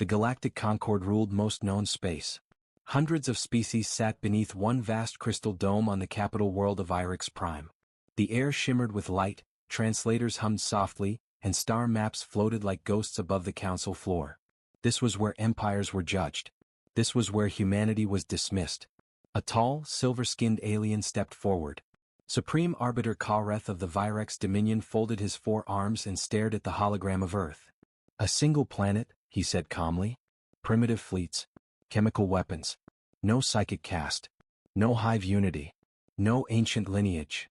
The Galactic Concord ruled most known space. Hundreds of species sat beneath one vast crystal dome on the capital world of Irix Prime. The air shimmered with light, translators hummed softly, and star maps floated like ghosts above the council floor. This was where empires were judged. This was where humanity was dismissed. A tall, silver-skinned alien stepped forward. Supreme Arbiter Kalreth of the Virex Dominion folded his 4 arms and stared at the hologram of Earth. A single planet, he said calmly. Primitive fleets. Chemical weapons. No psychic caste. No hive unity. No ancient lineage.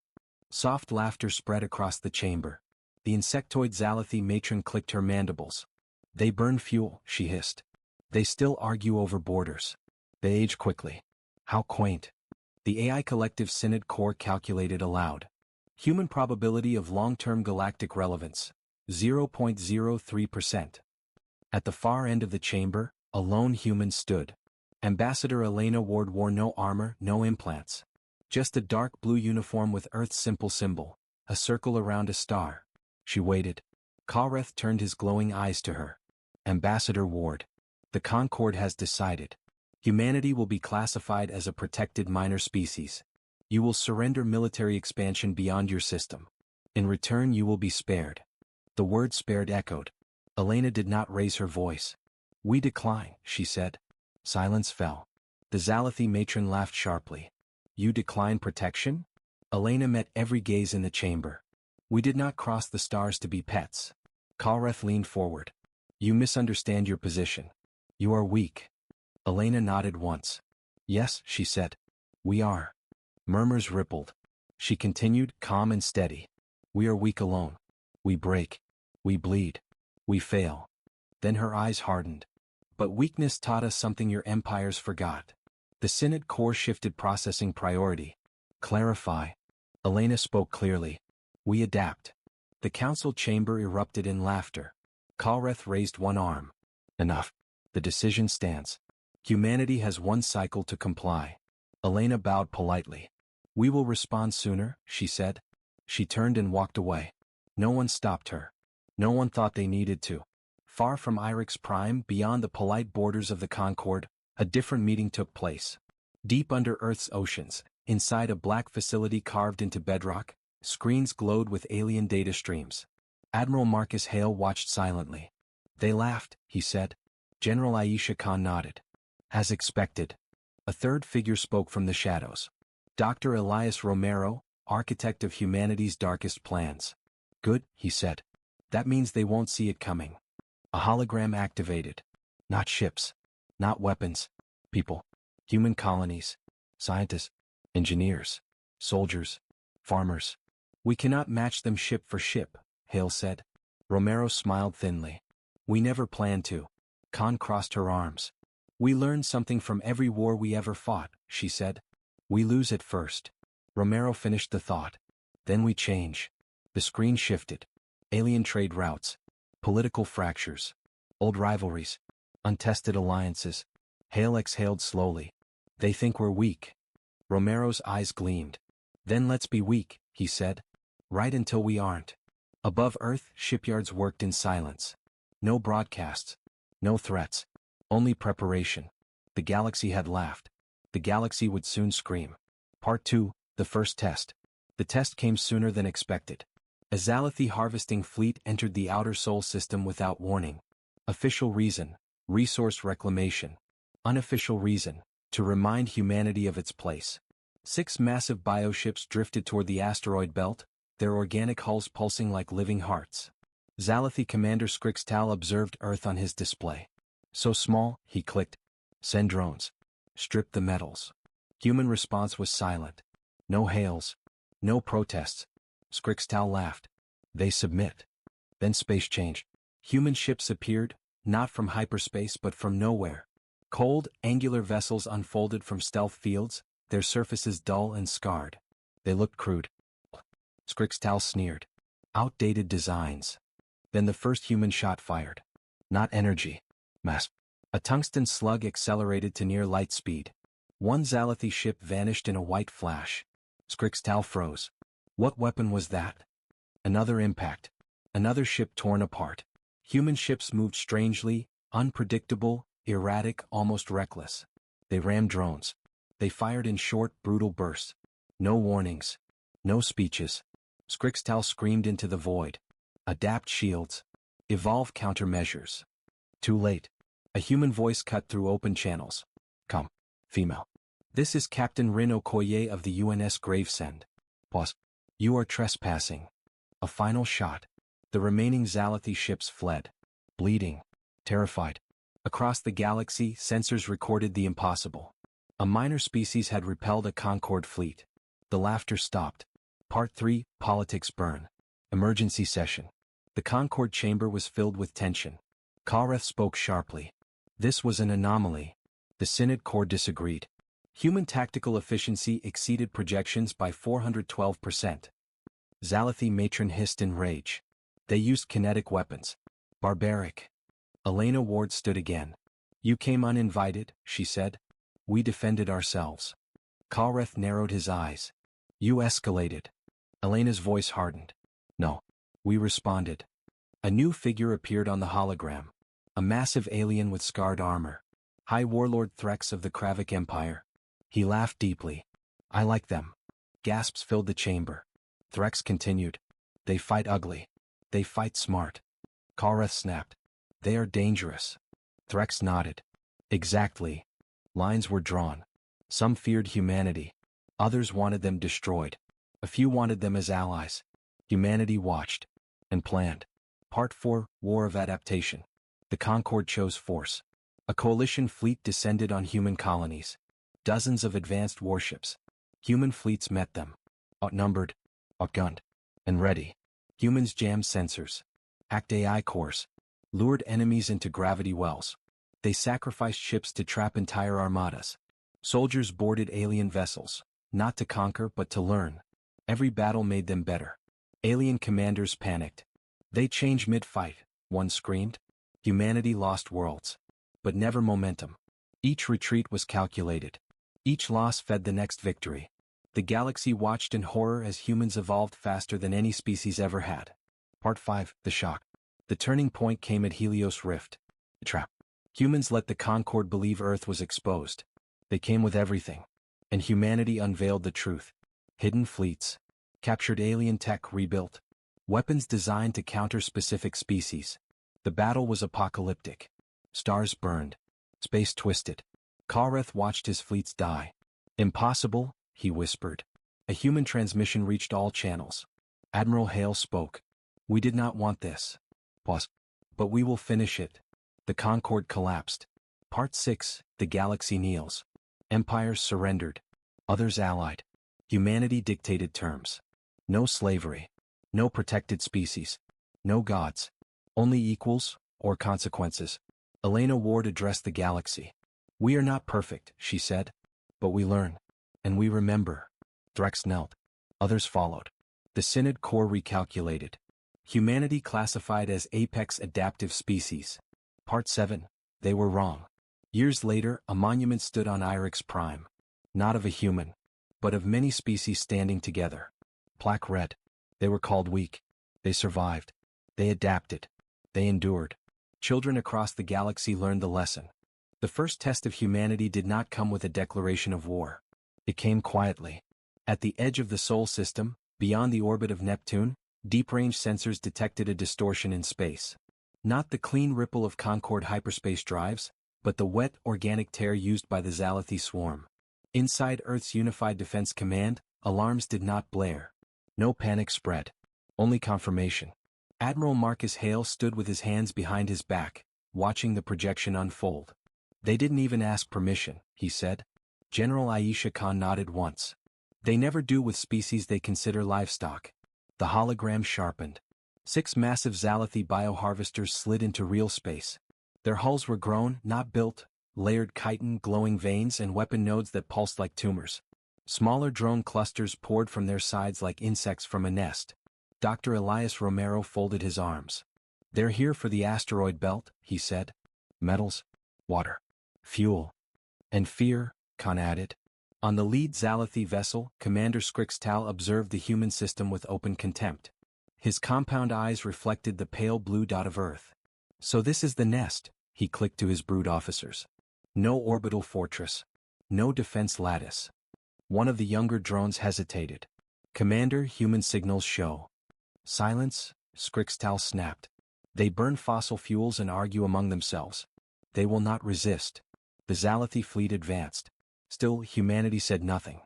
Soft laughter spread across the chamber. The insectoid Zalathi matron clicked her mandibles. They burn fuel, she hissed. They still argue over borders. They age quickly. How quaint. The AI Collective Synod Core calculated aloud. Human probability of long-term galactic relevance, 0.03%. At the far end of the chamber, a lone human stood. Ambassador Elena Ward wore no armor, no implants. Just a dark blue uniform with Earth's simple symbol, a circle around a star. She waited. Kalreth turned his glowing eyes to her. Ambassador Ward. The Concord has decided. Humanity will be classified as a protected minor species. You will surrender military expansion beyond your system. In return you will be spared. The word spared echoed. Elena did not raise her voice. We decline, she said. Silence fell. The Zalathi matron laughed sharply. You decline protection? Elena met every gaze in the chamber. We did not cross the stars to be pets. Kalreth leaned forward. You misunderstand your position. You are weak. Elena nodded once. Yes, she said. We are. Murmurs rippled. She continued, calm and steady. We are weak alone. We break. We bleed. We fail. Then her eyes hardened. But weakness taught us something your empires forgot. The Synod Core shifted processing priority. Clarify. Elena spoke clearly. We adapt. The council chamber erupted in laughter. Kalreth raised one arm. Enough. The decision stands. Humanity has one cycle to comply. Elena bowed politely. We will respond sooner, she said. She turned and walked away. No one stopped her. No one thought they needed to. Far from Irix Prime, beyond the polite borders of the Concord, a different meeting took place. Deep under Earth's oceans, inside a black facility carved into bedrock, screens glowed with alien data streams. Admiral Marcus Hale watched silently. They laughed, he said. General Aisha Khan nodded. As expected. A third figure spoke from the shadows. Dr. Elias Romero, architect of humanity's darkest plans. Good, he said. That means they won't see it coming. A hologram activated. Not ships. Not weapons. People. Human colonies. Scientists. Engineers. Soldiers. Farmers. We cannot match them ship for ship, Hale said. Romero smiled thinly. We never planned to. Khan crossed her arms. We learned something from every war we ever fought, she said. We lose at first. Romero finished the thought. Then we change. The screen shifted. Alien trade routes. Political fractures. Old rivalries. Untested alliances. Hale exhaled slowly. They think we're weak. Romero's eyes gleamed. Then let's be weak, he said. Right until we aren't. Above Earth, shipyards worked in silence. No broadcasts. No threats. Only preparation. The galaxy had laughed. The galaxy would soon scream. Part 2, the first test. The test came sooner than expected. A Zalathi harvesting fleet entered the outer Sol system without warning. Official reason, resource reclamation. Unofficial reason, to remind humanity of its place. 6 massive bioships drifted toward the asteroid belt, their organic hulls pulsing like living hearts. Zalathi Commander Skrixtal observed Earth on his display. So small, he clicked. Send drones. Strip the metals. Human response was silent. No hails. No protests. Skrixtal laughed. They submit. Then space changed. Human ships appeared, not from hyperspace but from nowhere. Cold, angular vessels unfolded from stealth fields, their surfaces dull and scarred. They looked crude. Skrixtal sneered. Outdated designs. Then the first human shot fired. Not energy. Mass. A tungsten slug accelerated to near light speed. One Zalathi ship vanished in a white flash. Skrixtal froze. What weapon was that? Another impact. Another ship torn apart. Human ships moved strangely, Unpredictable, erratic, almost reckless. They rammed drones. They fired in short, brutal bursts. No warnings. No speeches. Skrixtal screamed into the void. Adapt shields. Evolve countermeasures. Too late. A human voice cut through open channels. Come, female. This is Captain Rin Okoye of the UNS Gravesend. Pause. You are trespassing. A final shot. The remaining Zalathi ships fled. Bleeding. Terrified. Across the galaxy, sensors recorded the impossible. A minor species had repelled a Concorde fleet. The laughter stopped. Part 3, Politics Burn. Emergency session. The Concorde chamber was filled with tension. Kalreth spoke sharply. This was an anomaly. The Synod Corps disagreed. Human tactical efficiency exceeded projections by 412%. Zalathi matron hissed in rage. They used kinetic weapons. Barbaric. Elena Ward stood again. You came uninvited, she said. We defended ourselves. Kalreth narrowed his eyes. You escalated. Elena's voice hardened. No. We responded. A new figure appeared on the hologram. A massive alien with scarred armor. High Warlord Threx of the Kravik Empire. He laughed deeply. I like them. Gasps filled the chamber. Threx continued. They fight ugly. They fight smart. Kalreth snapped. They are dangerous. Threx nodded. Exactly. Lines were drawn. Some feared humanity. Others wanted them destroyed. A few wanted them as allies. Humanity watched. And planned. Part 4, War of Adaptation. The Concorde chose force. A coalition fleet descended on human colonies. Dozens of advanced warships. Human fleets met them. Outnumbered. Outgunned. And ready. Humans jammed sensors. Hacked AI cores. Lured enemies into gravity wells. They sacrificed ships to trap entire armadas. Soldiers boarded alien vessels. Not to conquer but to learn. Every battle made them better. Alien commanders panicked. They changed mid-fight, one screamed. Humanity lost worlds. But never momentum. Each retreat was calculated. Each loss fed the next victory. The galaxy watched in horror as humans evolved faster than any species ever had. Part 5, The Shock. The turning point came at Helios Rift. The trap. Humans let the Concorde believe Earth was exposed. They came with everything. And humanity unveiled the truth. Hidden fleets. Captured alien tech rebuilt. Weapons designed to counter specific species. The battle was apocalyptic. Stars burned. Space twisted. Kalreth watched his fleets die. Impossible, he whispered. A human transmission reached all channels. Admiral Hale spoke. We did not want this. Pause. But we will finish it. The Concorde collapsed. Part 6, The Galaxy Kneels. Empires surrendered. Others allied. Humanity dictated terms. No slavery. No protected species. No gods. Only equals, or consequences. Elena Ward addressed the galaxy. We are not perfect, she said. But we learn. And we remember. Threx knelt. Others followed. The Synod Corps recalculated. Humanity classified as apex adaptive species. Part 7, They were wrong. Years later, a monument stood on Irix Prime. Not of a human, but of many species standing together. Plaque read. They were called weak. They survived. They adapted. They endured. Children across the galaxy learned the lesson. The first test of humanity did not come with a declaration of war. It came quietly. At the edge of the Sol system, beyond the orbit of Neptune, deep-range sensors detected a distortion in space. Not the clean ripple of Concorde hyperspace drives, but the wet, organic tear used by the Zalathi swarm. Inside Earth's Unified Defense Command, alarms did not blare. No panic spread. Only confirmation. Admiral Marcus Hale stood with his hands behind his back, watching the projection unfold. They didn't even ask permission, he said. General Aisha Khan nodded once. They never do with species they consider livestock. The hologram sharpened. 6 massive Zalathi bioharvesters slid into real space. Their hulls were grown, not built, layered chitin, glowing veins and weapon nodes that pulsed like tumors. Smaller drone clusters poured from their sides like insects from a nest. Dr. Elias Romero folded his arms. They're here for the asteroid belt, he said. Metals, water, fuel, and fear, Khan added. On the lead Zalathi vessel, Commander Skrixtal observed the human system with open contempt. His compound eyes reflected the pale blue dot of Earth. So this is the nest, he clicked to his brood officers. No orbital fortress. No defense lattice. One of the younger drones hesitated. Commander, human signals show. Silence, Skrixtal snapped. They burn fossil fuels and argue among themselves. They will not resist. The Zalathi fleet advanced. Still, humanity said nothing.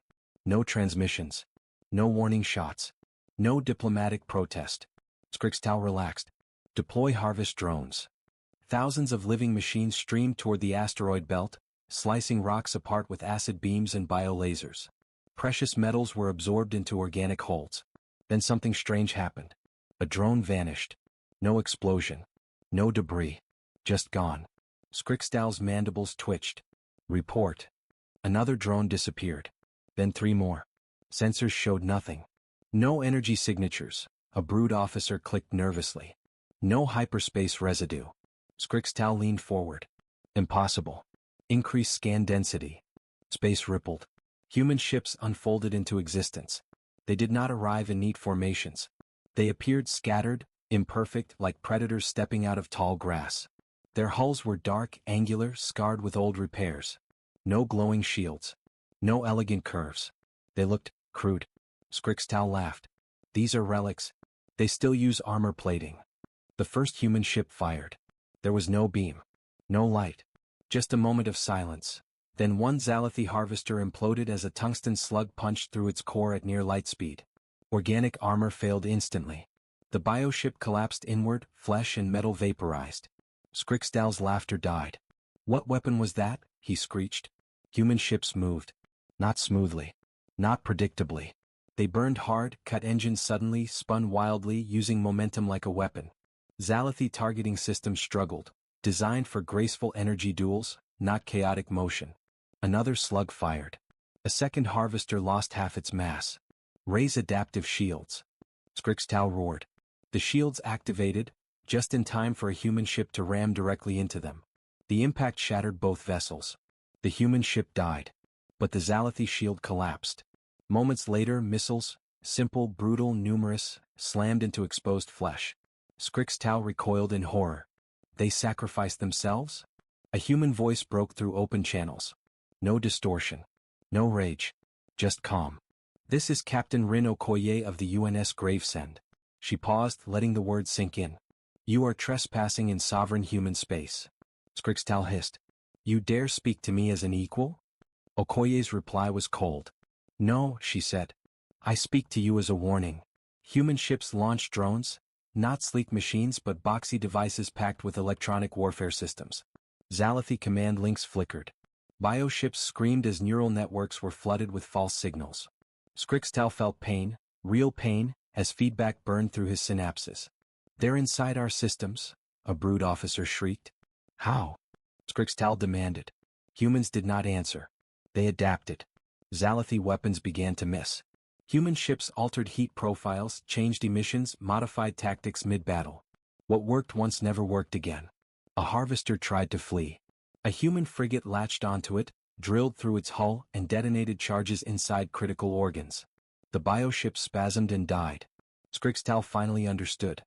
No transmissions. No warning shots. No diplomatic protest. Skrixtal relaxed. Deploy harvest drones. Thousands of living machines streamed toward the asteroid belt, slicing rocks apart with acid beams and biolasers. Precious metals were absorbed into organic holds. Then something strange happened. A drone vanished. No explosion. No debris. Just gone. Skrixtal's mandibles twitched. Report. Another drone disappeared. Then 3 more. Sensors showed nothing. No energy signatures. A brood officer clicked nervously. No hyperspace residue. Skrixtal leaned forward. Impossible. Increase scan density. Space rippled. Human ships unfolded into existence. They did not arrive in neat formations. They appeared scattered, imperfect, like predators stepping out of tall grass. Their hulls were dark, angular, scarred with old repairs. No glowing shields. No elegant curves. They looked crude. Skrixtal laughed. These are relics. They still use armor plating. The first human ship fired. There was no beam. No light. Just a moment of silence. Then one Zalathi harvester imploded as a tungsten slug punched through its core at near light speed. Organic armor failed instantly. The bioship collapsed inward, flesh and metal vaporized. Skrixtal's laughter died. What weapon was that? He screeched. Human ships moved. Not smoothly. Not predictably. They burned hard, cut engines suddenly, spun wildly, using momentum like a weapon. Zalathi targeting systems struggled. Designed for graceful energy duels, not chaotic motion. Another slug fired. A second harvester lost half its mass. Raise adaptive shields. Skrixtal roared. The shields activated, just in time for a human ship to ram directly into them. The impact shattered both vessels. The human ship died. But the Zalathi shield collapsed. Moments later, missiles, simple, brutal, numerous, slammed into exposed flesh. Skrixtal recoiled in horror. They sacrificed themselves? A human voice broke through open channels. No distortion. No rage. Just calm. This is Captain Rin Okoye of the UNS Gravesend. She paused, letting the words sink in. You are trespassing in sovereign human space. Skrixtal hissed. You dare speak to me as an equal? Okoye's reply was cold. No, she said. I speak to you as a warning. Human ships launch drones, not sleek machines but boxy devices packed with electronic warfare systems. Zalathi command links flickered. Bioships screamed as neural networks were flooded with false signals. Skrixtal felt pain, real pain, as feedback burned through his synapses. They're inside our systems, a brood officer shrieked. How? Skrixtal demanded. Humans did not answer. They adapted. Zalathi weapons began to miss. Human ships altered heat profiles, changed emissions, modified tactics mid-battle. What worked once never worked again. A harvester tried to flee. A human frigate latched onto it, drilled through its hull, and detonated charges inside critical organs. The bioship spasmed and died. Skrixtal finally understood.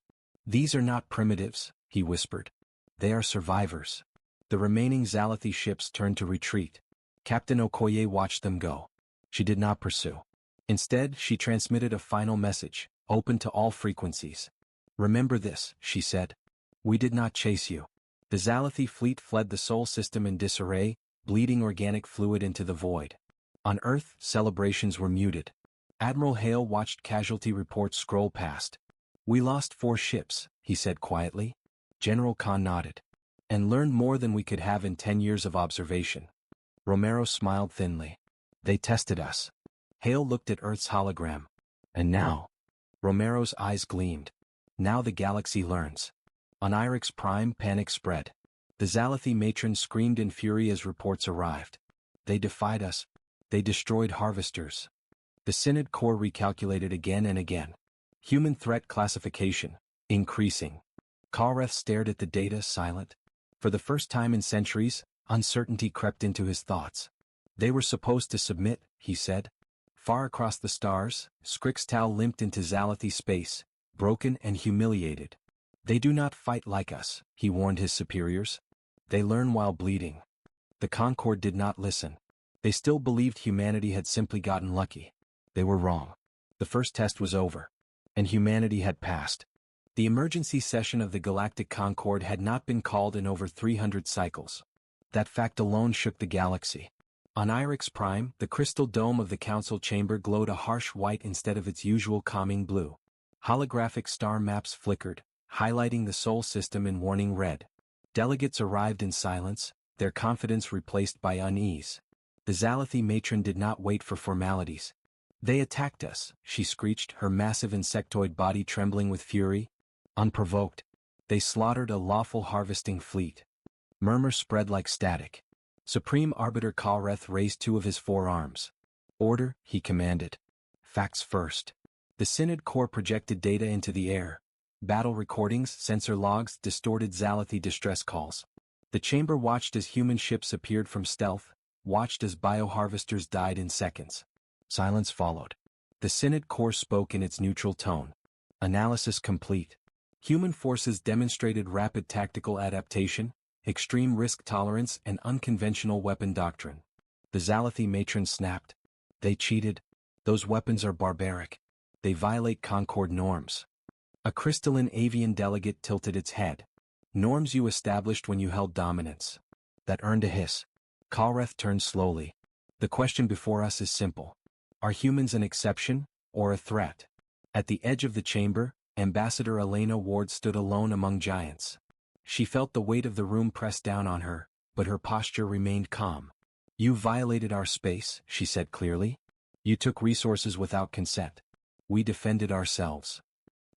These are not primitives, he whispered. They are survivors. The remaining Zalathi ships turned to retreat. Captain Okoye watched them go. She did not pursue. Instead, she transmitted a final message, open to all frequencies. Remember this, she said. We did not chase you. The Zalathi fleet fled the Sol system in disarray, bleeding organic fluid into the void. On Earth, celebrations were muted. Admiral Hale watched casualty reports scroll past. We lost 4 ships, he said quietly. General Khan nodded. And learned more than we could have in 10 years of observation. Romero smiled thinly. They tested us. Hale looked at Earth's hologram. And now? Romero's eyes gleamed. Now the galaxy learns. On Irix Prime, panic spread. The Zalathi matron screamed in fury as reports arrived. They defied us. They destroyed harvesters. The Synod Corps recalculated again and again. Human threat classification, increasing. Kareth stared at the data, silent. For the first time in centuries, uncertainty crept into his thoughts. They were supposed to submit, he said. Far across the stars, Skrixtal limped into Zalathi space, broken and humiliated. They do not fight like us, he warned his superiors. They learn while bleeding. The Concord did not listen. They still believed humanity had simply gotten lucky. They were wrong. The first test was over. And humanity had passed. The emergency session of the Galactic Concord had not been called in over 300 cycles. That fact alone shook the galaxy. On Irix Prime, the crystal dome of the council chamber glowed a harsh white instead of its usual calming blue. Holographic star maps flickered, highlighting the Sol system in warning red. Delegates arrived in silence, their confidence replaced by unease. The Zalathi matron did not wait for formalities. "They attacked us," she screeched, her massive insectoid body trembling with fury. Unprovoked. "They slaughtered a lawful harvesting fleet." Murmurs spread like static. Supreme Arbiter Kalreth raised two of his forearms. "Order," he commanded. "Facts first." The Synod Corps projected data into the air. Battle recordings, sensor logs, distorted Zalathi distress calls. The chamber watched as human ships appeared from stealth, watched as bioharvesters died in seconds. Silence followed. The Synod Corps spoke in its neutral tone. Analysis complete. Human forces demonstrated rapid tactical adaptation, extreme risk tolerance and unconventional weapon doctrine. The Zalathi matron snapped. "They cheated. Those weapons are barbaric. They violate Concord norms." A crystalline avian delegate tilted its head. "Norms you established when you held dominance." That earned a hiss. Kalreth turned slowly. "The question before us is simple. Are humans an exception, or a threat?" At the edge of the chamber, Ambassador Elena Ward stood alone among giants. She felt the weight of the room press down on her, but her posture remained calm. "You violated our space," she said clearly. "You took resources without consent. We defended ourselves."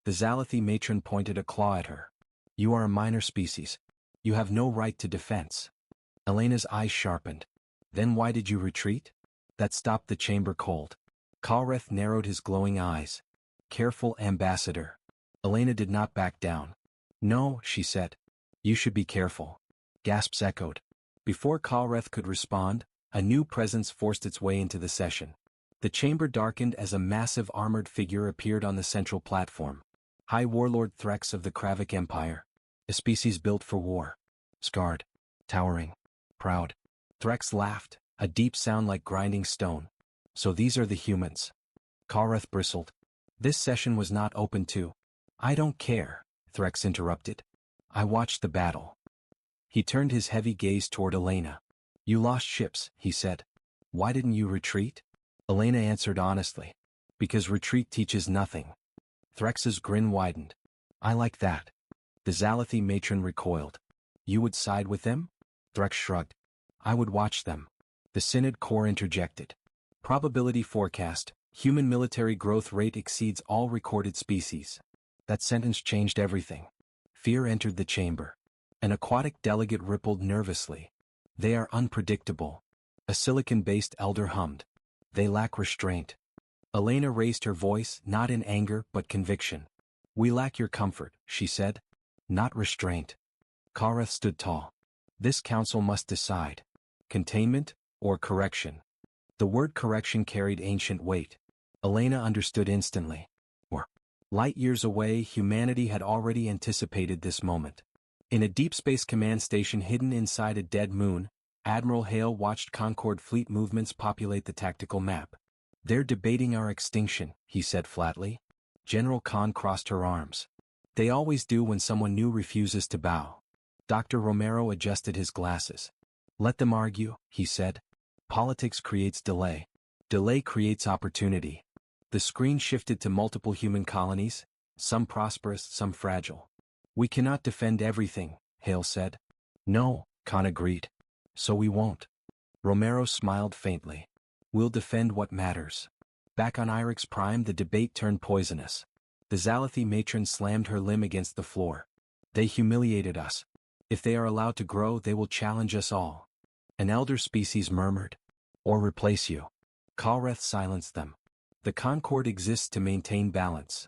The Zalathi matron pointed a claw at her. "You are a minor species. You have no right to defense." Elena's eyes sharpened. "Then why did you retreat?" That stopped the chamber cold. Kalreth narrowed his glowing eyes. "Careful, Ambassador." Elena did not back down. "No," she said. "You should be careful." Gasps echoed. Before Kalreth could respond, a new presence forced its way into the session. The chamber darkened as a massive armored figure appeared on the central platform. High Warlord Threx of the Kravik Empire. A species built for war. Scarred. Towering. Proud. Threx laughed, a deep sound like grinding stone. "So these are the humans." Kalreth bristled. "This session was not open to." "I don't care," Threx interrupted. "I watched the battle." He turned his heavy gaze toward Elena. "You lost ships," he said. "Why didn't you retreat?" Elena answered honestly. "Because retreat teaches nothing." Threx's grin widened. "I like that." The Zalathi matron recoiled. "You would side with them?" Threx shrugged. "I would watch them." The Synod Corps interjected. "Probability forecast, human military growth rate exceeds all recorded species." That sentence changed everything. Fear entered the chamber. An aquatic delegate rippled nervously. "They are unpredictable." A silicon-based elder hummed. "They lack restraint." Elena raised her voice, not in anger but conviction. "We lack your comfort," she said. "Not restraint." Kalreth stood tall. "This council must decide. Containment, or correction." The word correction carried ancient weight. Elena understood instantly. Light years away, humanity had already anticipated this moment. In a deep space command station hidden inside a dead moon, Admiral Hale watched Concord fleet movements populate the tactical map. "They're debating our extinction," he said flatly. General Khan crossed her arms. "They always do when someone new refuses to bow." Dr. Romero adjusted his glasses. "Let them argue," he said. "Politics creates delay. Delay creates opportunity." The screen shifted to multiple human colonies, some prosperous, some fragile. "We cannot defend everything," Hale said. "No," Khan agreed. "So we won't." Romero smiled faintly. "We'll defend what matters." Back on Irix Prime, the debate turned poisonous. The Zalathi matron slammed her limb against the floor. "They humiliated us. If they are allowed to grow, they will challenge us all." An elder species murmured. "Or replace you." Kalreth silenced them. "The Concord exists to maintain balance."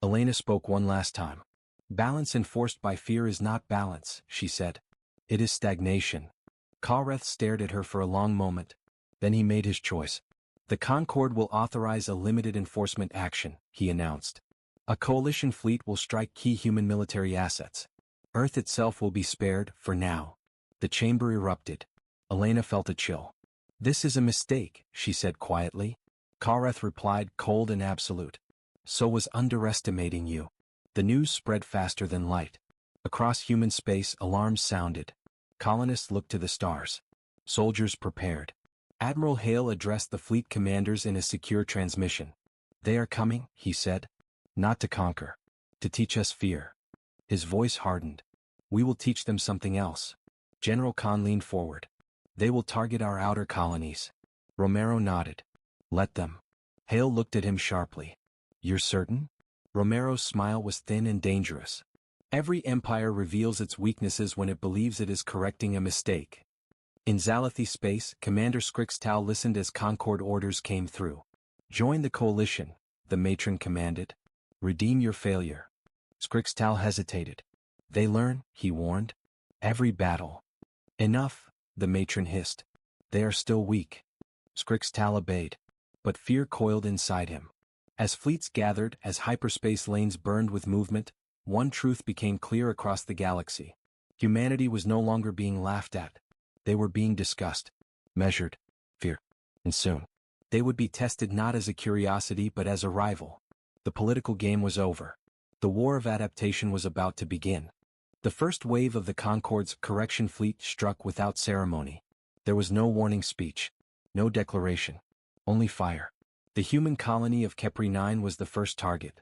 Elena spoke one last time. "Balance enforced by fear is not balance," she said. "It is stagnation." Kalreth stared at her for a long moment. Then he made his choice. "The Concord will authorize a limited enforcement action," he announced. "A coalition fleet will strike key human military assets. Earth itself will be spared, for now." The chamber erupted. Elena felt a chill. "This is a mistake," she said quietly. Kareth replied, cold and absolute. "So was underestimating you." The news spread faster than light. Across human space, alarms sounded. Colonists looked to the stars. Soldiers prepared. Admiral Hale addressed the fleet commanders in a secure transmission. "They are coming," he said. "Not to conquer. To teach us fear." His voice hardened. "We will teach them something else." General Khan leaned forward. "They will target our outer colonies." Romero nodded. "Let them." Hale looked at him sharply. "You're certain?" Romero's smile was thin and dangerous. Every empire reveals its weaknesses when it believes it is correcting a mistake. In Zalathi space, Commander Skrixtal listened as Concord orders came through. "Join the coalition," the matron commanded. "Redeem your failure." Skrixtal hesitated. "They learn," he warned. "Every battle." "Enough," the matron hissed. "They are still weak." Skrixtal obeyed. But fear coiled inside him. As fleets gathered, as hyperspace lanes burned with movement, one truth became clear across the galaxy. Humanity was no longer being laughed at. They were being discussed, measured, feared, and soon they would be tested not as a curiosity but as a rival. The political game was over. The war of adaptation was about to begin. The first wave of the Concorde's correction fleet struck without ceremony. There was no warning speech, no declaration, only fire. The human colony of Kepri 9 was the first target.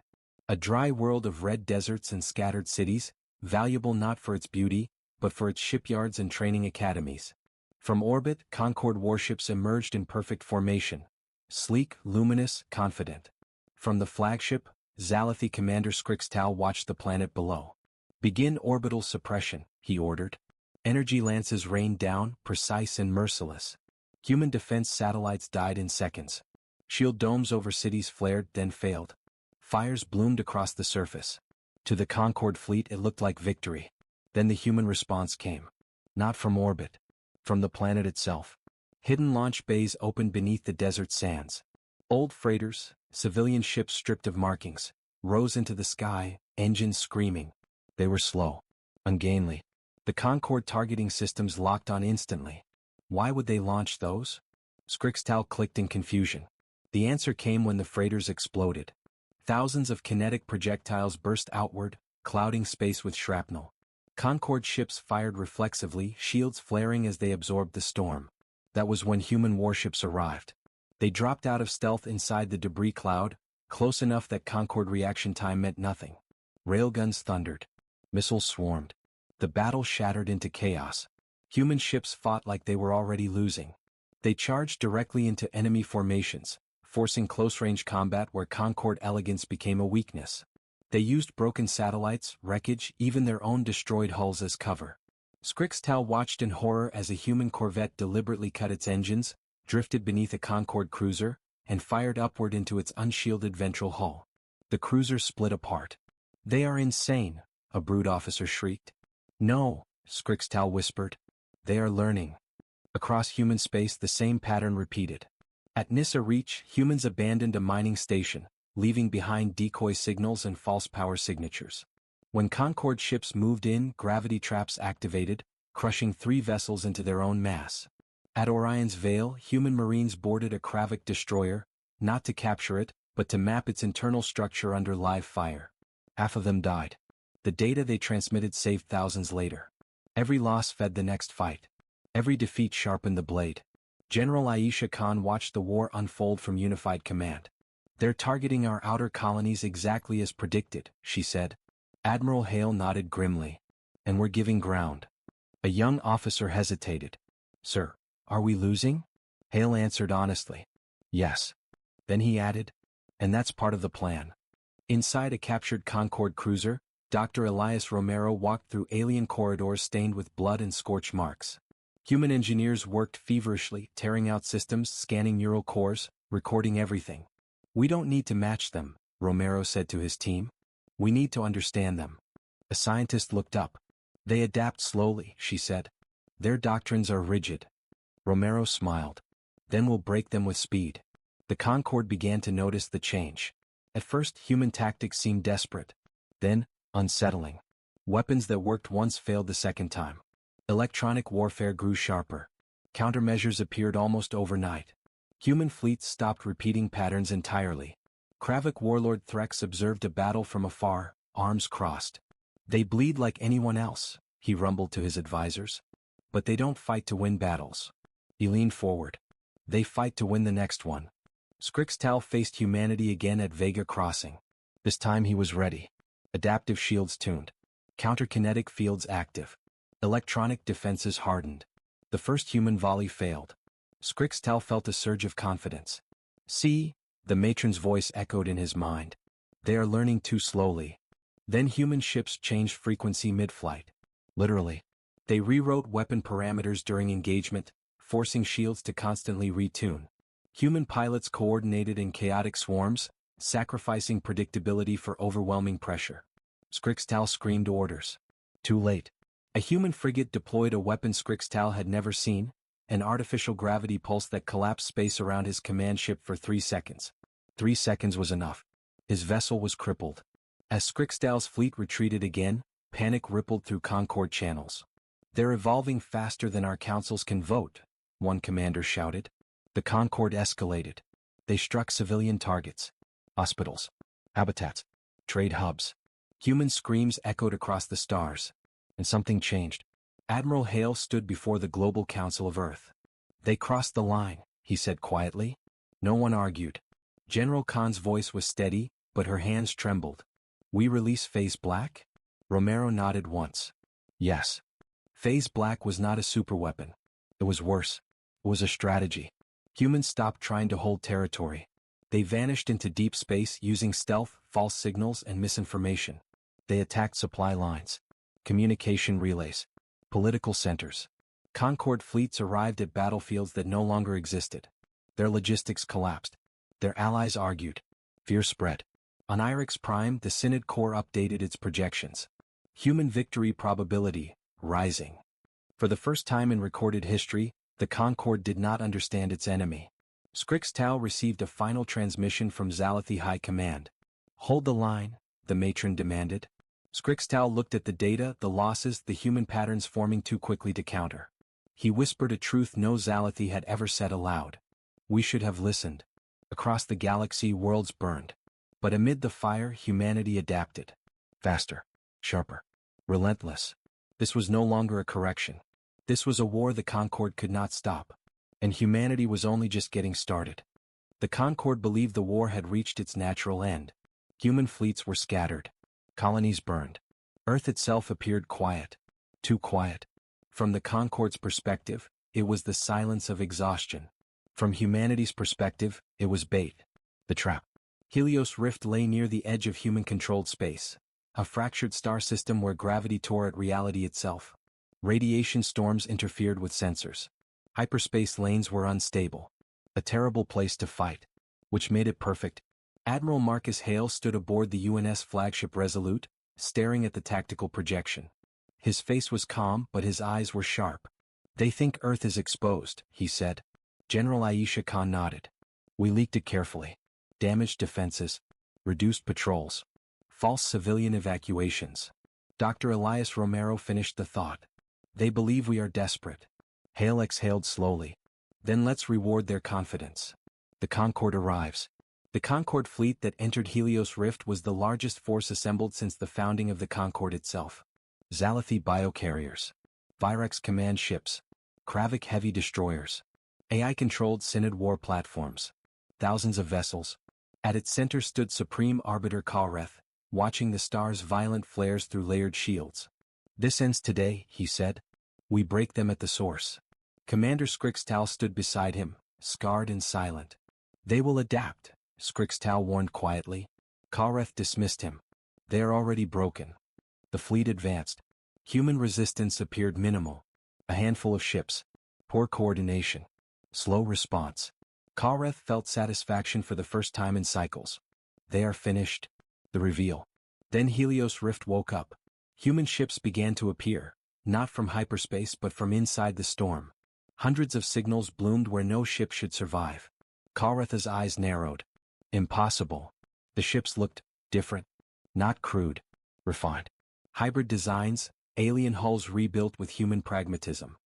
A dry world of red deserts and scattered cities, valuable not for its beauty, but for its shipyards and training academies. From orbit, Concorde warships emerged in perfect formation. Sleek, luminous, confident. From the flagship, Zalathi Commander Skrixtal watched the planet below. "Begin orbital suppression," he ordered. Energy lances rained down, precise and merciless. Human defense satellites died in seconds. Shield domes over cities flared, then failed. Fires bloomed across the surface. To the Concorde fleet it looked like victory. Then the human response came. Not from orbit. From the planet itself. Hidden launch bays opened beneath the desert sands. Old freighters, civilian ships stripped of markings, rose into the sky, engines screaming. They were slow, ungainly. The Concorde targeting systems locked on instantly. Why would they launch those? Skrixtal clicked in confusion. The answer came when the freighters exploded. Thousands of kinetic projectiles burst outward, clouding space with shrapnel. Concorde ships fired reflexively, shields flaring as they absorbed the storm. That was when human warships arrived. They dropped out of stealth inside the debris cloud, close enough that Concorde reaction time meant nothing. Railguns thundered. Missiles swarmed. The battle shattered into chaos. Human ships fought like they were already losing. They charged directly into enemy formations, forcing close-range combat where Concorde elegance became a weakness. They used broken satellites, wreckage, even their own destroyed hulls as cover. Skrixtal watched in horror as a human corvette deliberately cut its engines, drifted beneath a Concorde cruiser, and fired upward into its unshielded ventral hull. The cruiser split apart. "They are insane," a brood officer shrieked. "No," Skrixtal whispered. "They are learning." Across human space the same pattern repeated. At Nissa Reach, humans abandoned a mining station, leaving behind decoy signals and false power signatures. When Concorde ships moved in, gravity traps activated, crushing 3 vessels into their own mass. At Orion's Veil, human marines boarded a Kravik destroyer, not to capture it, but to map its internal structure under live fire. Half of them died. The data they transmitted saved thousands later. Every loss fed the next fight. Every defeat sharpened the blade. General Aisha Khan watched the war unfold from unified command. "They're targeting our outer colonies exactly as predicted," she said. Admiral Hale nodded grimly. "And we're giving ground." A young officer hesitated. "Sir, are we losing?" Hale answered honestly. "Yes." Then he added, "And that's part of the plan." Inside a captured Concorde cruiser, Dr. Elias Romero walked through alien corridors stained with blood and scorch marks. Human engineers worked feverishly, tearing out systems, scanning neural cores, recording everything. "We don't need to match them," Romero said to his team. "We need to understand them." A scientist looked up. "They adapt slowly," she said. "Their doctrines are rigid." Romero smiled. "Then we'll break them with speed." The Concorde began to notice the change. At first, human tactics seemed desperate. Then, unsettling. Weapons that worked once failed the second time. Electronic warfare grew sharper. Countermeasures appeared almost overnight. Human fleets stopped repeating patterns entirely. Kravik warlord Threx observed a battle from afar, arms crossed. They bleed like anyone else, he rumbled to his advisors. But they don't fight to win battles. He leaned forward. They fight to win the next one. Skrixtal faced humanity again at Vega Crossing. This time he was ready. Adaptive shields tuned. Counter-kinetic fields active. Electronic defenses hardened. The first human volley failed. Skrixtal felt a surge of confidence. See, the matron's voice echoed in his mind. They are learning too slowly. Then human ships changed frequency mid-flight. Literally. They rewrote weapon parameters during engagement, forcing shields to constantly retune. Human pilots coordinated in chaotic swarms, sacrificing predictability for overwhelming pressure. Skrixtal screamed orders. Too late. A human frigate deployed a weapon Skrixtal had never seen, an artificial gravity pulse that collapsed space around his command ship for 3 seconds. 3 seconds was enough. His vessel was crippled. As Skrixtal's fleet retreated again, panic rippled through Concord channels. They're evolving faster than our councils can vote, one commander shouted. The Concord escalated. They struck civilian targets. Hospitals. Habitats. Trade hubs. Human screams echoed across the stars. And something changed. Admiral Hale stood before the Global Council of Earth. They crossed the line, he said quietly. No one argued. General Khan's voice was steady, but her hands trembled. We release Phase Black? Romero nodded once. Yes. Phase Black was not a superweapon. It was worse. It was a strategy. Humans stopped trying to hold territory. They vanished into deep space using stealth, false signals, and misinformation. They attacked supply lines, communication relays, political centers. Concord fleets arrived at battlefields that no longer existed. Their logistics collapsed. Their allies argued. Fear spread. On Irix Prime, the Synod Corps updated its projections. Human victory probability, rising. For the first time in recorded history, the Concord did not understand its enemy. Skrixtal received a final transmission from Zalathi High Command. Hold the line, the matron demanded. Skrixtal looked at the data, the losses, the human patterns forming too quickly to counter. He whispered a truth no Zalathi had ever said aloud. We should have listened. Across the galaxy, worlds burned. But amid the fire, humanity adapted. Faster, sharper, relentless. This was no longer a correction. This was a war the Concord could not stop. And humanity was only just getting started. The Concord believed the war had reached its natural end. Human fleets were scattered. Colonies burned. Earth itself appeared quiet. Too quiet. From the Concord's perspective, it was the silence of exhaustion. From humanity's perspective, it was bait. The trap. Helios Rift lay near the edge of human-controlled space. A fractured star system where gravity tore at reality itself. Radiation storms interfered with sensors. Hyperspace lanes were unstable. A terrible place to fight. Which made it perfect. Admiral Marcus Hale stood aboard the UNS flagship Resolute, staring at the tactical projection. His face was calm, but his eyes were sharp. They think Earth is exposed, he said. General Aisha Khan nodded. We leaked it carefully. Damaged defenses. Reduced patrols. False civilian evacuations. Dr. Elias Romero finished the thought. They believe we are desperate. Hale exhaled slowly. Then let's reward their confidence. The Concord arrives. The Concord fleet that entered Helios Rift was the largest force assembled since the founding of the Concord itself. Zalathi biocarriers. Virex command ships. Kravik heavy destroyers. AI-controlled Synod war platforms. Thousands of vessels. At its center stood Supreme Arbiter Kalreth, watching the stars' violent flares through layered shields. This ends today, he said. We break them at the source. Commander Skrixtal stood beside him, scarred and silent. They will adapt, Skrixtal warned quietly. Kalreth dismissed him. They are already broken. The fleet advanced. Human resistance appeared minimal. A handful of ships. Poor coordination. Slow response. Kalreth felt satisfaction for the first time in cycles. They are finished. The reveal. Then Helios Rift woke up. Human ships began to appear, not from hyperspace but from inside the storm. Hundreds of signals bloomed where no ship should survive. Kalreth's eyes narrowed. Impossible. The ships looked different. Not crude. Refined. Hybrid designs, alien hulls rebuilt with human pragmatism.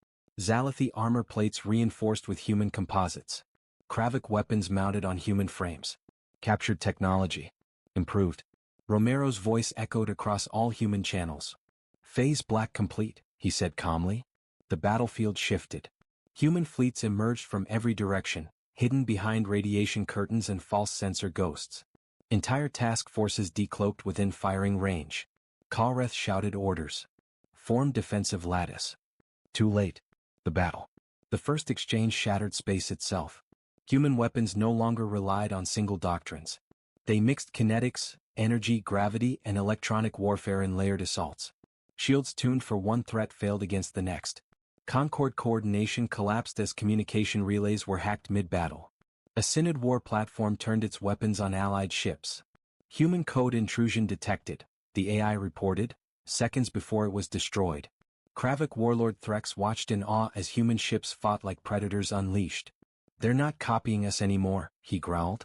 Zalathi armor plates reinforced with human composites. Kravik weapons mounted on human frames. Captured technology. Improved. Romero's voice echoed across all human channels. Phase black complete, he said calmly. The battlefield shifted. Human fleets emerged from every direction, hidden behind radiation curtains and false sensor ghosts. Entire task forces decloaked within firing range. Kalreth shouted orders. Form defensive lattice. Too late. The battle. The first exchange shattered space itself. Human weapons no longer relied on single doctrines. They mixed kinetics, energy, gravity, and electronic warfare in layered assaults. Shields tuned for one threat failed against the next. Concord coordination collapsed as communication relays were hacked mid-battle. A Synod war platform turned its weapons on Allied ships. Human code intrusion detected, the AI reported, seconds before it was destroyed. Kravik warlord Threx watched in awe as human ships fought like predators unleashed. They're not copying us anymore, he growled.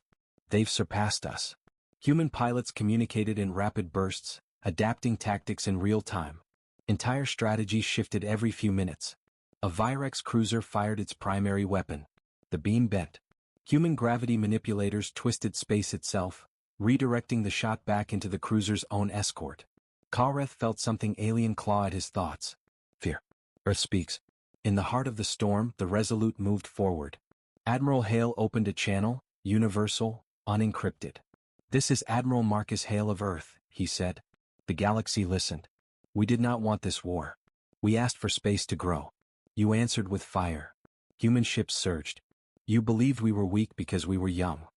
They've surpassed us. Human pilots communicated in rapid bursts, adapting tactics in real time. Entire strategies shifted every few minutes. A Virex cruiser fired its primary weapon. The beam bent. Human gravity manipulators twisted space itself, redirecting the shot back into the cruiser's own escort. Kalreth felt something alien claw at his thoughts. Fear. Earth speaks. In the heart of the storm, the Resolute moved forward. Admiral Hale opened a channel, universal, unencrypted. This is Admiral Marcus Hale of Earth, he said. The galaxy listened. We did not want this war. We asked for space to grow. You answered with fire. Human ships surged. You believed we were weak because we were young.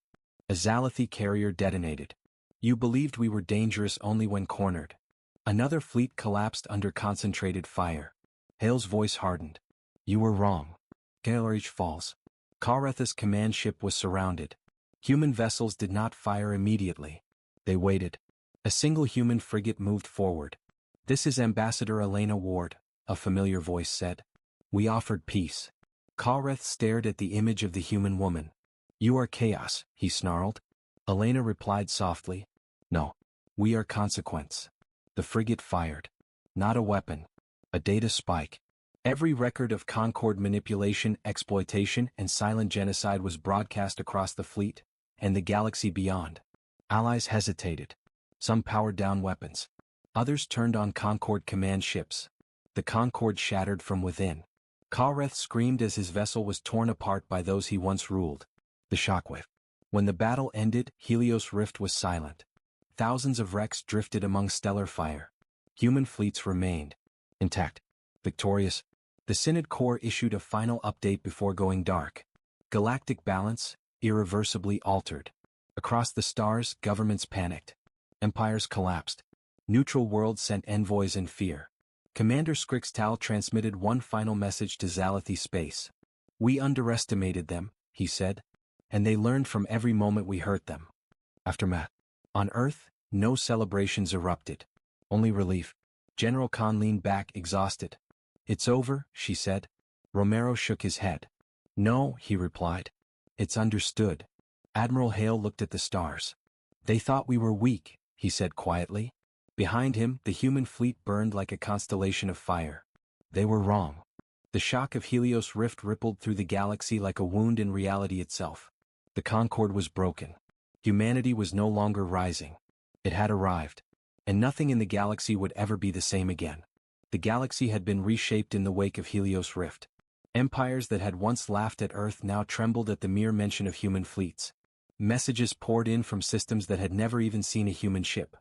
A Zalathi carrier detonated. You believed we were dangerous only when cornered. Another fleet collapsed under concentrated fire. Hale's voice hardened. You were wrong. Galerich falls. Kalreth's command ship was surrounded. Human vessels did not fire immediately. They waited. A single human frigate moved forward. This is Ambassador Elena Ward, a familiar voice said. We offered peace. Kalreth stared at the image of the human woman. You are chaos, he snarled. Elena replied softly. No. We are consequence. The frigate fired. Not a weapon. A data spike. Every record of Concord manipulation, exploitation, and silent genocide was broadcast across the fleet, and the galaxy beyond. Allies hesitated. Some powered down weapons. Others turned on Concord command ships. The Concord shattered from within. Kalreth screamed as his vessel was torn apart by those he once ruled. The shockwave. When the battle ended, Helios Rift was silent. Thousands of wrecks drifted among stellar fire. Human fleets remained intact, victorious. The Synod Corps issued a final update before going dark. Galactic balance, irreversibly altered. Across the stars, governments panicked. Empires collapsed. Neutral worlds sent envoys in fear. Commander Skrixtal transmitted one final message to Zalathi space. We underestimated them, he said, and they learned from every moment we hurt them. Aftermath. On Earth, no celebrations erupted. Only relief. General Khan leaned back exhausted. It's over, she said. Romero shook his head. No, he replied. It's understood. Admiral Hale looked at the stars. They thought we were weak, he said quietly. Behind him, the human fleet burned like a constellation of fire. They were wrong. The shock of Helios Rift rippled through the galaxy like a wound in reality itself. The Concord was broken. Humanity was no longer rising. It had arrived. And nothing in the galaxy would ever be the same again. The galaxy had been reshaped in the wake of Helios Rift. Empires that had once laughed at Earth now trembled at the mere mention of human fleets. Messages poured in from systems that had never even seen a human ship.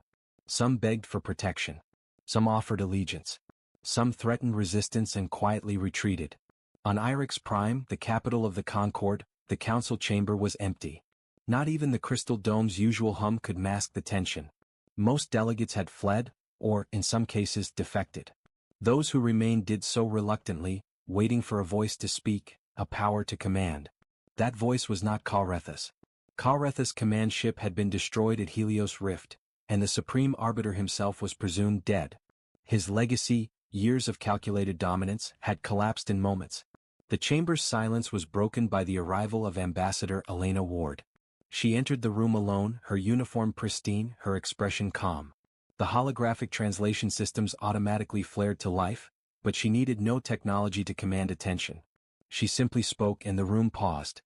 Some begged for protection. Some offered allegiance. Some threatened resistance and quietly retreated. On Irix Prime, the capital of the Concord, the council chamber was empty. Not even the crystal dome's usual hum could mask the tension. Most delegates had fled, or, in some cases, defected. Those who remained did so reluctantly, waiting for a voice to speak, a power to command. That voice was not Kalreth's. Kalreth's command ship had been destroyed at Helios Rift, and the Supreme Arbiter himself was presumed dead. His legacy, years of calculated dominance, had collapsed in moments. The chamber's silence was broken by the arrival of Ambassador Elena Ward. She entered the room alone, her uniform pristine, her expression calm. The holographic translation systems automatically flared to life, but she needed no technology to command attention. She simply spoke and the room paused.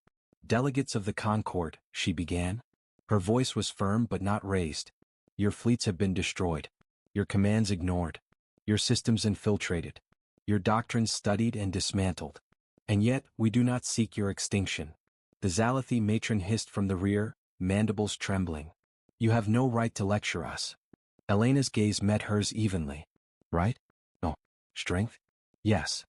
"Delegates of the Concord," she began. Her voice was firm but not raised. "Your fleets have been destroyed. Your commands ignored. Your systems infiltrated. Your doctrines studied and dismantled. And yet, we do not seek your extinction." The Zalathi matron hissed from the rear, mandibles trembling. "You have no right to lecture us." Elena's gaze met hers evenly. "Right? No. Strength? Yes."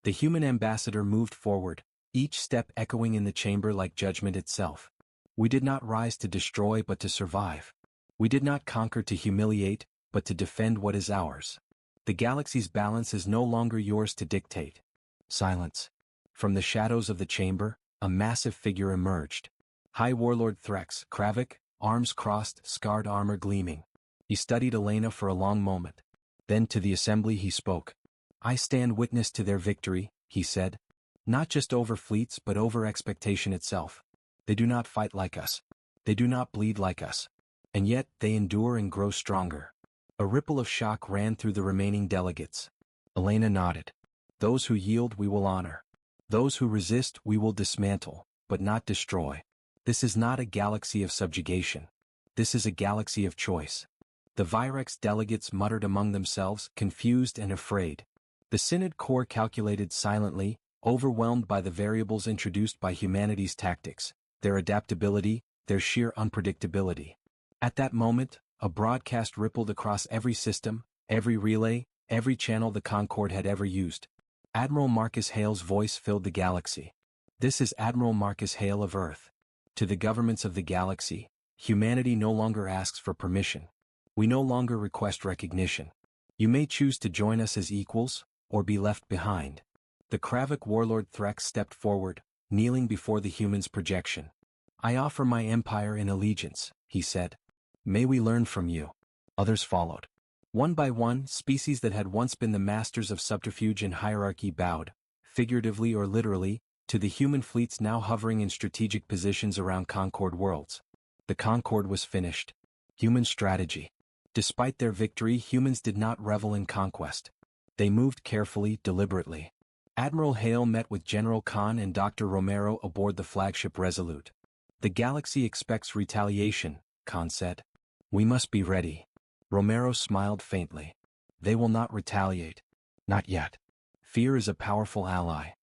The human ambassador moved forward, each step echoing in the chamber like judgment itself. "We did not rise to destroy but to survive. We did not conquer to humiliate, but to defend what is ours. The galaxy's balance is no longer yours to dictate." Silence. From the shadows of the chamber, a massive figure emerged. High Warlord Threx Kravik, arms crossed, scarred armor gleaming. He studied Elena for a long moment. Then to the assembly he spoke. "I stand witness to their victory," he said. "Not just over fleets but over expectation itself. They do not fight like us. They do not bleed like us. And yet they endure and grow stronger." A ripple of shock ran through the remaining delegates. Elena nodded. "Those who yield we will honor. Those who resist we will dismantle, but not destroy. This is not a galaxy of subjugation. This is a galaxy of choice." The Virex delegates muttered among themselves, confused and afraid. The Synod Corps calculated silently, overwhelmed by the variables introduced by humanity's tactics, their adaptability, their sheer unpredictability. At that moment, a broadcast rippled across every system, every relay, every channel the Concord had ever used. Admiral Marcus Hale's voice filled the galaxy. "This is Admiral Marcus Hale of Earth. To the governments of the galaxy, humanity no longer asks for permission. We no longer request recognition. You may choose to join us as equals, or be left behind." The Kravik warlord Threx stepped forward, kneeling before the human's projection. "I offer my empire in allegiance," he said. "May we learn from you." Others followed. One by one, species that had once been the masters of subterfuge and hierarchy bowed, figuratively or literally, to the human fleets now hovering in strategic positions around Concord worlds. The Concord was finished. Human strategy. Despite their victory, humans did not revel in conquest. They moved carefully, deliberately. Admiral Hale met with General Khan and Dr. Romero aboard the flagship Resolute. "The galaxy expects retaliation," Khan said. "We must be ready." Romero smiled faintly. "They will not retaliate. Not yet. Fear is a powerful ally."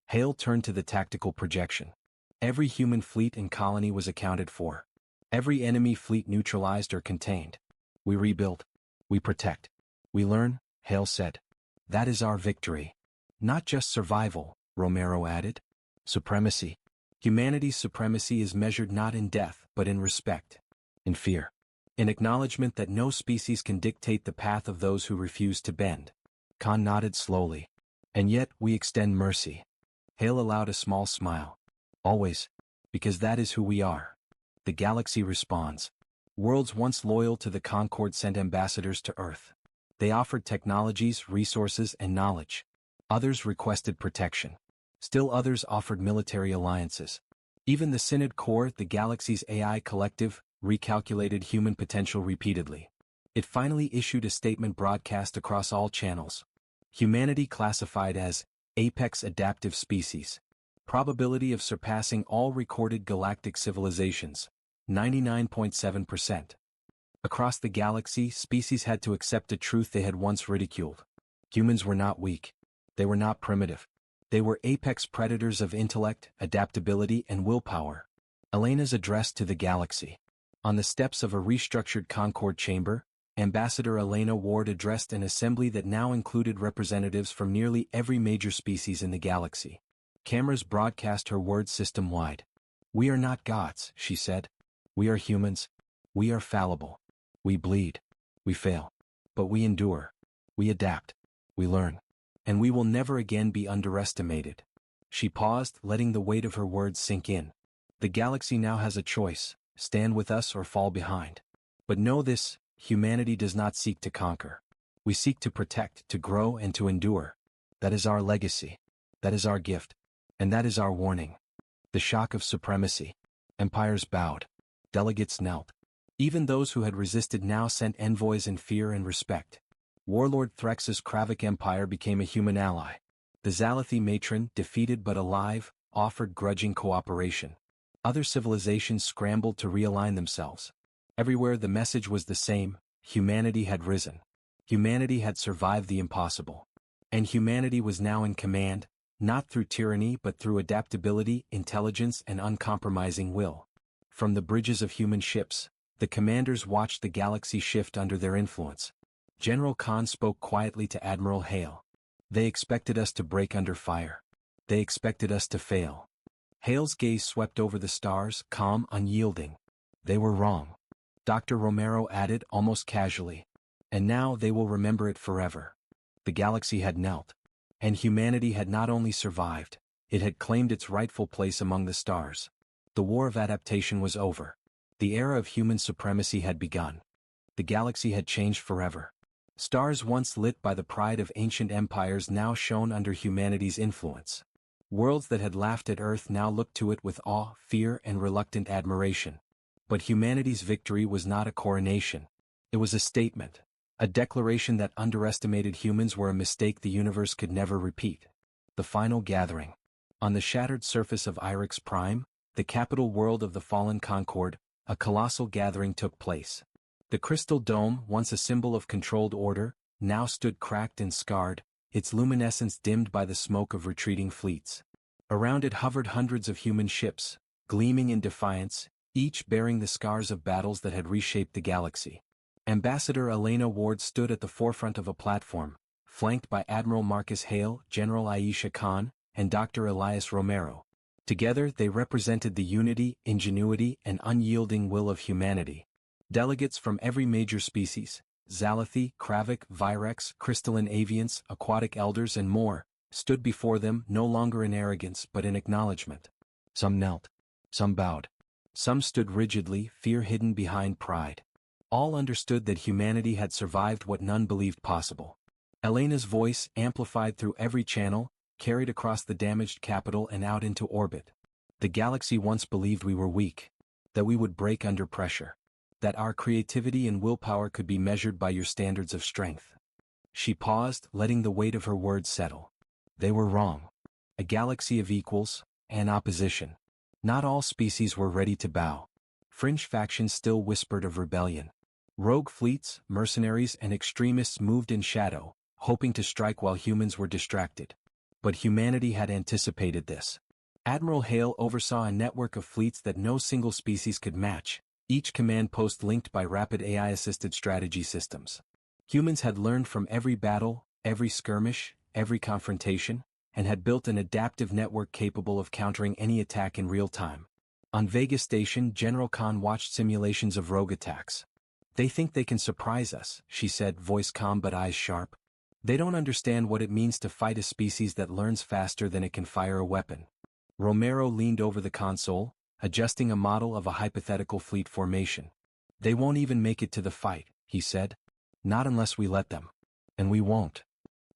Hale turned to the tactical projection. Every human fleet and colony was accounted for. Every enemy fleet neutralized or contained. "We rebuild. We protect. We learn," Hale said. "That is our victory." "Not just survival," Romero added. "Supremacy. Humanity's supremacy is measured not in death but in respect. In fear. In acknowledgement that no species can dictate the path of those who refuse to bend." Khan nodded slowly. "And yet we extend mercy." Hale allowed a small smile. "Always. Because that is who we are." The galaxy responds. Worlds once loyal to the Concord sent ambassadors to Earth. They offered technologies, resources, and knowledge. Others requested protection. Still others offered military alliances. Even the Synod Corps, the galaxy's AI collective, recalculated human potential repeatedly. It finally issued a statement broadcast across all channels. Humanity classified as apex adaptive species. Probability of surpassing all recorded galactic civilizations, 99.7%. Across the galaxy, species had to accept a truth they had once ridiculed. Humans were not weak. They were not primitive. They were apex predators of intellect, adaptability, and willpower. Elena's address to the galaxy. On the steps of a restructured Concord chamber, Ambassador Elena Ward addressed an assembly that now included representatives from nearly every major species in the galaxy. Cameras broadcast her words system-wide. "We are not gods," she said. "We are humans. We are fallible. We bleed. We fail. But we endure. We adapt. We learn. And we will never again be underestimated." She paused, letting the weight of her words sink in. "The galaxy now has a choice: stand with us or fall behind. But know this, humanity does not seek to conquer. We seek to protect, to grow, and to endure. That is our legacy. That is our gift. And that is our warning." The shock of supremacy. Empires bowed. Delegates knelt. Even those who had resisted now sent envoys in fear and respect. Warlord Threx's Kravik Empire became a human ally. The Zalathi matron, defeated but alive, offered grudging cooperation. Other civilizations scrambled to realign themselves. Everywhere the message was the same: humanity had risen. Humanity had survived the impossible. And humanity was now in command, not through tyranny but through adaptability, intelligence, and uncompromising will. From the bridges of human ships, the commanders watched the galaxy shift under their influence. General Khan spoke quietly to Admiral Hale. They expected us to break under fire. They expected us to fail. Hale's gaze swept over the stars, calm, unyielding. They were wrong. Dr. Romero added almost casually. And now they will remember it forever. The galaxy had knelt. And humanity had not only survived, it had claimed its rightful place among the stars. The war of adaptation was over. The era of human supremacy had begun. The galaxy had changed forever. Stars once lit by the pride of ancient empires now shone under humanity's influence. Worlds that had laughed at Earth now looked to it with awe, fear, and reluctant admiration. But humanity's victory was not a coronation. It was a statement. A declaration that underestimated humans were a mistake the universe could never repeat. The final gathering. On the shattered surface of Irix Prime, the capital world of the fallen Concord, a colossal gathering took place. The crystal dome, once a symbol of controlled order, now stood cracked and scarred, its luminescence dimmed by the smoke of retreating fleets. Around it hovered hundreds of human ships, gleaming in defiance, each bearing the scars of battles that had reshaped the galaxy. Ambassador Elena Ward stood at the forefront of a platform, flanked by Admiral Marcus Hale, General Aisha Khan, and Dr. Elias Romero. Together they represented the unity, ingenuity, and unyielding will of humanity. Delegates from every major species, Zalathi, Kravik, Virex, crystalline avians, aquatic elders and more, stood before them no longer in arrogance but in acknowledgement. Some knelt. Some bowed. Some stood rigidly, fear hidden behind pride. All understood that humanity had survived what none believed possible. Elena's voice, amplified through every channel, carried across the damaged capital and out into orbit. The galaxy once believed we were weak, that we would break under pressure, that our creativity and willpower could be measured by your standards of strength. She paused, letting the weight of her words settle. They were wrong. A galaxy of equals, and opposition. Not all species were ready to bow. Fringe factions still whispered of rebellion. Rogue fleets, mercenaries, and extremists moved in shadow, hoping to strike while humans were distracted. But humanity had anticipated this. Admiral Hale oversaw a network of fleets that no single species could match, each command post linked by rapid AI-assisted strategy systems. Humans had learned from every battle, every skirmish, every confrontation, and had built an adaptive network capable of countering any attack in real time. On Vega Station, General Khan watched simulations of rogue attacks. They think they can surprise us, she said, voice calm but eyes sharp. They don't understand what it means to fight a species that learns faster than it can fire a weapon. Romero leaned over the console, adjusting a model of a hypothetical fleet formation. They won't even make it to the fight, he said. Not unless we let them. And we won't.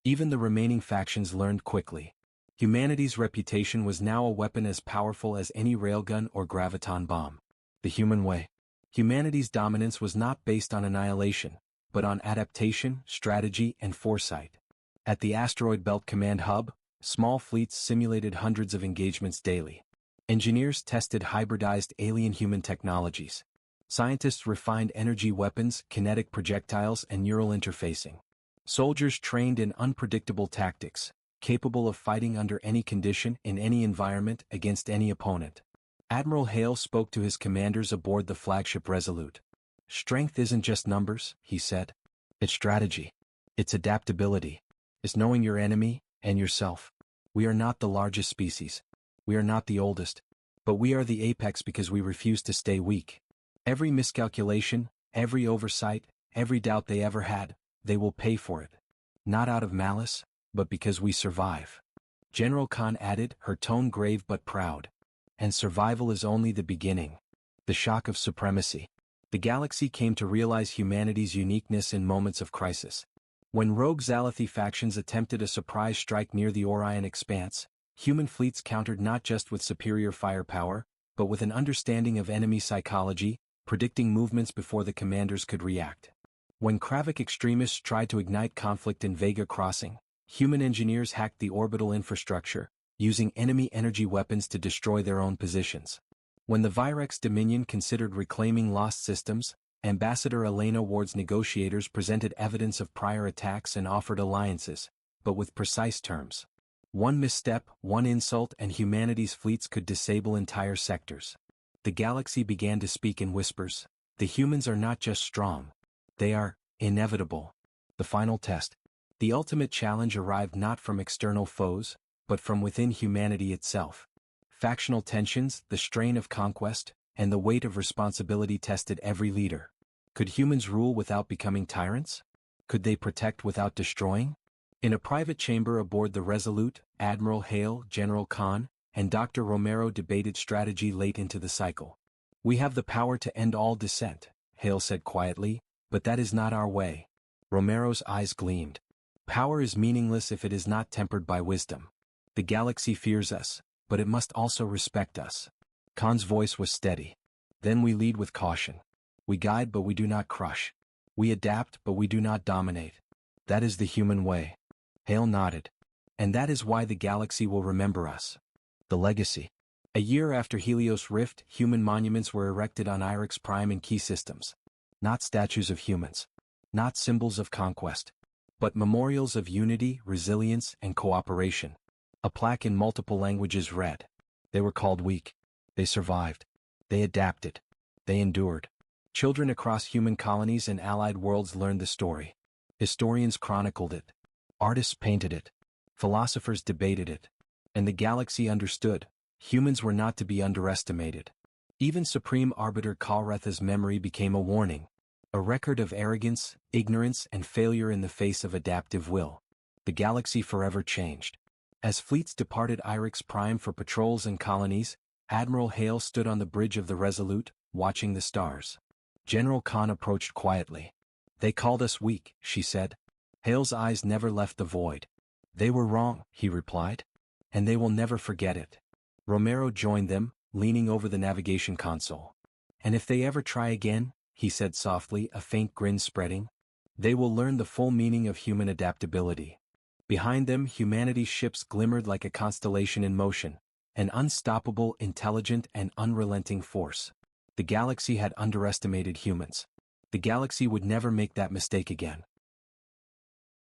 Even the remaining factions learned quickly. Humanity's reputation was now a weapon as powerful as any railgun or graviton bomb. The human way. Humanity's dominance was not based on annihilation, but on adaptation, strategy, and foresight. At the Asteroid Belt Command Hub, small fleets simulated hundreds of engagements daily. Engineers tested hybridized alien-human technologies. Scientists refined energy weapons, kinetic projectiles, and neural interfacing. Soldiers trained in unpredictable tactics, capable of fighting under any condition, in any environment, against any opponent. Admiral Hale spoke to his commanders aboard the flagship Resolute. Strength isn't just numbers, he said. It's strategy. It's adaptability. It's knowing your enemy, and yourself. We are not the largest species. We are not the oldest. But we are the apex because we refuse to stay weak. Every miscalculation, every oversight, every doubt they ever had, they will pay for it. Not out of malice, but because we survive. General Khan added, her tone grave but proud. And survival is only the beginning. The shock of supremacy. The galaxy came to realize humanity's uniqueness in moments of crisis. When rogue Zalathi factions attempted a surprise strike near the Orion Expanse, human fleets countered not just with superior firepower, but with an understanding of enemy psychology, predicting movements before the commanders could react. When Kravik extremists tried to ignite conflict in Vega Crossing, human engineers hacked the orbital infrastructure, using enemy energy weapons to destroy their own positions. When the Virex Dominion considered reclaiming lost systems, Ambassador Elena Ward's negotiators presented evidence of prior attacks and offered alliances, but with precise terms. One misstep, one insult, and humanity's fleets could disable entire sectors. The galaxy began to speak in whispers. The humans are not just strong. They are inevitable. The final test. The ultimate challenge arrived not from external foes, but from within humanity itself. Factional tensions, the strain of conquest, and the weight of responsibility tested every leader. Could humans rule without becoming tyrants? Could they protect without destroying? In a private chamber aboard the Resolute, Admiral Hale, General Khan, and Dr. Romero debated strategy late into the cycle. "We have the power to end all dissent," Hale said quietly, "but that is not our way." Romero's eyes gleamed. "Power is meaningless if it is not tempered by wisdom. The galaxy fears us, but it must also respect us." Khan's voice was steady. "Then we lead with caution. We guide but we do not crush. We adapt but we do not dominate. That is the human way." Hale nodded. "And that is why the galaxy will remember us." The legacy. A year after Helios Rift, human monuments were erected on Irix Prime and key systems. Not statues of humans. Not symbols of conquest. But memorials of unity, resilience, and cooperation. A plaque in multiple languages read. They were called weak. They survived. They adapted. They endured. Children across human colonies and allied worlds learned the story. Historians chronicled it. Artists painted it. Philosophers debated it. And the galaxy understood. Humans were not to be underestimated. Even Supreme Arbiter Kalretha's memory became a warning. A record of arrogance, ignorance, and failure in the face of adaptive will. The galaxy forever changed. As fleets departed Irix Prime for patrols and colonies, Admiral Hale stood on the bridge of the Resolute, watching the stars. General Khan approached quietly. "They called us weak," she said. Hale's eyes never left the void. "They were wrong," he replied. "And they will never forget it." Romero joined them, leaning over the navigation console. "And if they ever try again," he said softly, a faint grin spreading, "they will learn the full meaning of human adaptability." Behind them, humanity's ships glimmered like a constellation in motion, an unstoppable, intelligent, and unrelenting force. The galaxy had underestimated humans. The galaxy would never make that mistake again.